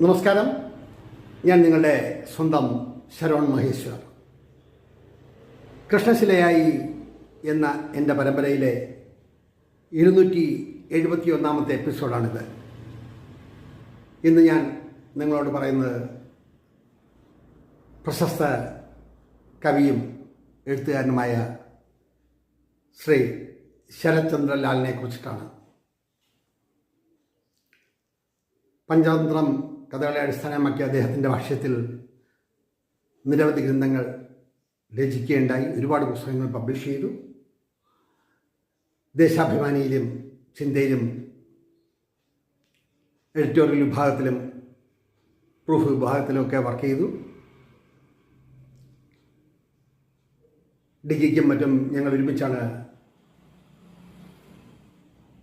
നമസ്കാരം. ഞാൻ നിങ്ങളുടെ സ്വന്തം ശരവൺ മഹേശ്വർ. കൃഷ്ണശിലയായി എന്ന എൻ്റെ പരമ്പരയിലെ 271 എപ്പിസോഡാണിത്. ഇന്ന് ഞാൻ നിങ്ങളോട് പറയുന്നത് പ്രശസ്ത കവിയും എഴുത്തുകാരനുമായ ശ്രീ ശരത്ചന്ദ്ര ലാലിനെ കുറിച്ചിട്ടാണ്. പഞ്ചതന്ത്രം കഥകളെ അടിസ്ഥാനമാക്കി അദ്ദേഹത്തിൻ്റെ ഭാഷ്യത്തിൽ നിരവധി ഗ്രന്ഥങ്ങൾ രചിക്കുകയുണ്ടായി. ഒരുപാട് പുസ്തകങ്ങൾ പബ്ലിഷ് ചെയ്തു. ദേശാഭിമാനിയിലും ചിന്തയിലും എഡിറ്റോറിയൽ വിഭാഗത്തിലും പ്രൂഫ് വിഭാഗത്തിലുമൊക്കെ വർക്ക് ചെയ്തു. ഡിഗ്രിക്കും മറ്റും ഞങ്ങൾ ഒരുമിച്ചാണ്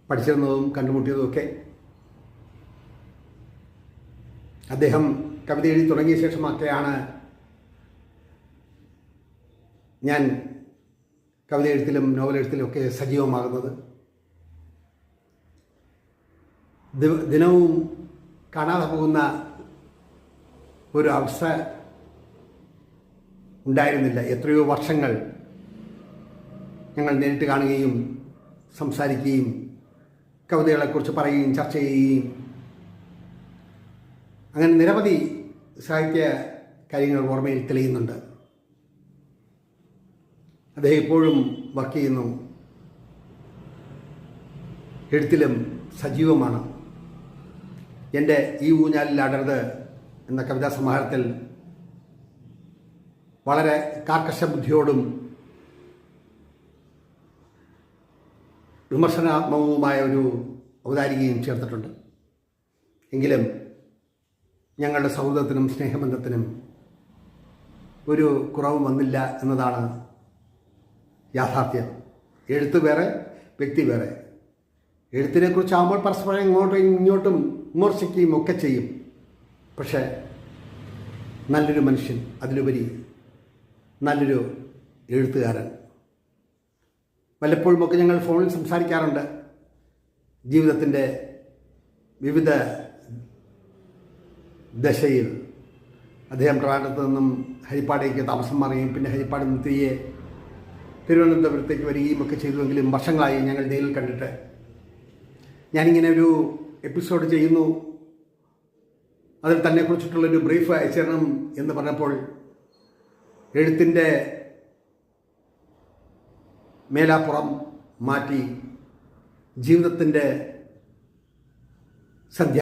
പഠിച്ചിരുന്നതും കണ്ടുമുട്ടിയതുമൊക്കെ. അദ്ദേഹം കവിത എഴുതി തുടങ്ങിയ ശേഷമൊക്കെയാണ് ഞാൻ കവിത എഴുത്തിലും നോവലെഴുത്തിലും ഒക്കെ സജീവമാകുന്നത്. ദിനവും കാണാതെ പോകുന്ന ഒരു അവസ്ഥ ഉണ്ടായിരുന്നില്ല. എത്രയോ വർഷങ്ങൾ ഞങ്ങൾ നേരിട്ട് കാണുകയും സംസാരിക്കുകയും കവിതകളെക്കുറിച്ച് പറയുകയും ചർച്ച ചെയ്യുകയും അങ്ങനെ നിരവധി സാഹിത്യ കാര്യങ്ങൾ ഓർമ്മയിൽ തെളിയുന്നുണ്ട്. അദ്ദേഹം ഇപ്പോഴും വർക്ക് ചെയ്യുന്നു, എഴുത്തിലും സജീവമാണ്. എൻ്റെ ഈ ഊഞ്ഞാലിൽ അടർത് എന്ന കവിതാ സമാഹാരത്തിൽ വളരെ കാർക്കശ ബുദ്ധിയോടും വിമർശനാത്മകവുമായ ഒരു ഔദാരികയും ചേർത്തിട്ടുണ്ട്. എങ്കിലും ഞങ്ങളുടെ സൗഹൃദത്തിനും സ്നേഹബന്ധത്തിനും ഒരു കുറവും വന്നില്ല എന്നതാണ് യാഥാർത്ഥ്യം. എഴുത്ത് വേറെ, വ്യക്തി വേറെ. എഴുത്തിനെക്കുറിച്ചാകുമ്പോൾ പരസ്പരം ഇങ്ങോട്ടും ഇങ്ങോട്ടും വിമർശിക്കുകയും ഒക്കെ ചെയ്യും. പക്ഷേ നല്ലൊരു മനുഷ്യൻ, അതിലുപരി നല്ലൊരു എഴുത്തുകാരൻ. വല്ലപ്പോഴുമൊക്കെ ഞങ്ങൾ ഫോണിൽ സംസാരിക്കാറുണ്ട്. ജീവിതത്തിൻ്റെ വിവിധ ദശയിൽ അദ്ദേഹം ട്രിവാൻഡ്രത്ത് നിന്നും ഹരിപ്പാടേക്ക് താമസം മാറുകയും പിന്നെ ഹരിപ്പാട് നിന്ന് തിരികെ തിരുവനന്തപുരത്തേക്ക് വരികയും ഒക്കെ ചെയ്തുവെങ്കിലും വർഷങ്ങളായി ഞങ്ങൾ നേരിൽ കണ്ടിട്ട്. ഞാനിങ്ങനെ ഒരു എപ്പിസോഡ് ചെയ്യുന്നു, അതിൽ തന്നെക്കുറിച്ചിട്ടുള്ളൊരു ബ്രീഫ് അയച്ചു തരണം എന്ന് പറഞ്ഞപ്പോൾ എഴുത്തിൻ്റെ മേലാപ്പുറം മാറ്റി ജീവിതത്തിൻ്റെ സന്ധ്യ